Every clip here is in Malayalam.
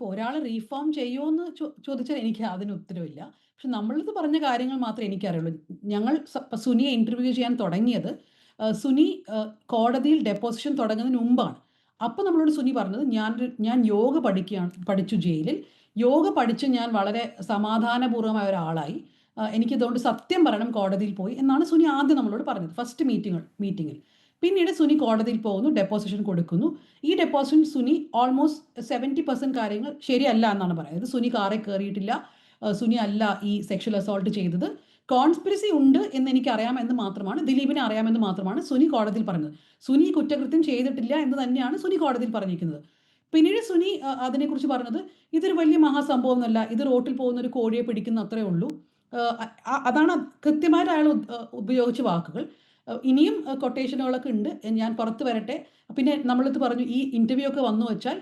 ഇപ്പോൾ ഒരാൾ റീഫോം ചെയ്യുമോയെന്ന് ചോദിച്ചാൽ എനിക്ക് അതിന് ഉത്തരവില്ല. പക്ഷെ നമ്മളടുത്ത് പറഞ്ഞ കാര്യങ്ങൾ മാത്രമേ എനിക്കറിയുള്ളൂ. ഞങ്ങൾ സുനിയെ ഇന്റർവ്യൂ ചെയ്യാൻ തുടങ്ങിയത് സുനി കോടതിയിൽ ഡെപ്പോസിഷൻ തുടങ്ങുന്നതിന് മുമ്പാണ്. അപ്പോൾ നമ്മളോട് സുനി പറഞ്ഞത് ഞാൻ യോഗ പഠിച്ചു ജയിലിൽ. യോഗ പഠിച്ച് ഞാൻ വളരെ സമാധാനപൂർവ്വമായ ഒരാളായി. എനിക്കിതുകൊണ്ട് സത്യം പറയണം കോടതിയിൽ പോയി എന്നാണ് സുനി ആദ്യം നമ്മളോട് പറഞ്ഞത് ഫസ്റ്റ് മീറ്റിംഗിൽ. പിന്നീട് സുനി കോടതിയിൽ പോകുന്നു, ഡെപ്പോസിഷൻ കൊടുക്കുന്നു. ഈ ഡെപ്പോസിഷൻ സുനി ഓൾമോസ്റ്റ് 70% കാര്യങ്ങൾ ശരിയല്ല എന്നാണ് പറയുന്നത്. സുനി കാറിൽ കയറിയിട്ടില്ല, സുനി അല്ല ഈ സെക്ഷൽ അസോൾട്ട് ചെയ്തത്. കോൺസ്പിറസി ഉണ്ട് എന്ന് എനിക്കറിയാമെന്ന് മാത്രമാണ്, ദിലീപിനെ അറിയാമെന്ന് മാത്രമാണ് സുനി കോടതിയിൽ പറഞ്ഞത്. സുനി കുറ്റകൃത്യം ചെയ്തിട്ടില്ല എന്ന് തന്നെയാണ് സുനി കോടതിയിൽ പറഞ്ഞിരിക്കുന്നത്. പിന്നീട് സുനി അതിനെക്കുറിച്ച് പറഞ്ഞത് ഇതൊരു വലിയ മഹാസംഭവം ഒന്നുമല്ല, ഇത് റോട്ടിൽ പോകുന്ന ഒരു കോഴിയെ പിടിക്കുന്ന അത്രേ ഉള്ളൂ. അതാണ് കൃത്യമായിട്ട് അയാൾ ഉപയോഗിച്ച വാക്കുകൾ. ഇനിയും കൊട്ടേഷനുകളൊക്കെ ഉണ്ട്, ഞാൻ പുറത്ത് വരട്ടെ. പിന്നെ നമ്മളിത് പറഞ്ഞു ഈ ഇന്റർവ്യൂ ഒക്കെ വന്നു വെച്ചാൽ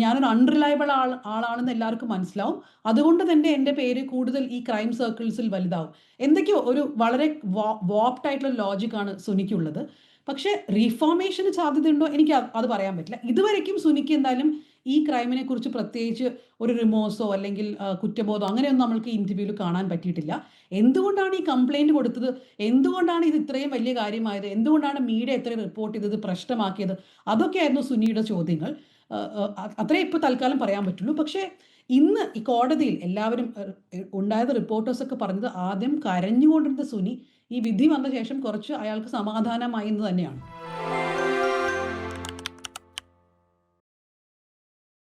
ഞാനൊരു അൺറിലയബിൾ ആളാണെന്ന് എല്ലാവർക്കും മനസ്സിലാവും. അതുകൊണ്ട് തന്നെ എൻ്റെ പേര് കൂടുതൽ ഈ ക്രൈം സർക്കിൾസിൽ വലുതാവും. എന്തൊക്കെയോ ഒരു വളരെ വാപ്ഡ് ആയിട്ടുള്ള ലോജിക്കാണ് സുനിക്കുള്ളത്. പക്ഷേ റീഫോർമേഷന് സാധ്യതയുണ്ടോ എനിക്ക് അത് പറയാൻ പറ്റില്ല. ഇതുവരേക്കും സുനിക്ക് എന്തായാലും ഈ ക്രൈമിനെ കുറിച്ച് പ്രത്യേകിച്ച് ഒരു റിമോഴ്സോ അല്ലെങ്കിൽ കുറ്റബോധമോ അങ്ങനെയൊന്നും നമ്മൾക്ക് ഇന്റർവ്യൂവിൽ കാണാൻ പറ്റിയിട്ടില്ല. എന്തുകൊണ്ടാണ് ഈ കംപ്ലയിന്റ് കൊടുത്തത്, എന്തുകൊണ്ടാണ് ഇത് ഇത്രയും വലിയ കാര്യമായത്, എന്തുകൊണ്ടാണ് മീഡിയ ഇത്രയും റിപ്പോർട്ട് ചെയ്തത്, പ്രശ്നമാക്കിയത്, അതൊക്കെയായിരുന്നു സുനിയുടെ ചോദ്യങ്ങൾ. അത്രേ ഇപ്പോൾ തൽക്കാലം പറയാൻ പറ്റുള്ളൂ. പക്ഷേ ഇന്ന് ഈ കോടതിയിൽ എല്ലാവരും ഉണ്ടായത് റിപ്പോർട്ടേഴ്സൊക്കെ പറഞ്ഞത് ആദ്യം കരഞ്ഞുകൊണ്ടിരുന്ന സുനി ഈ വിധി വന്ന ശേഷം കുറച്ച് അയാൾക്ക് സമാധാനമായി എന്ന് തന്നെയാണ്.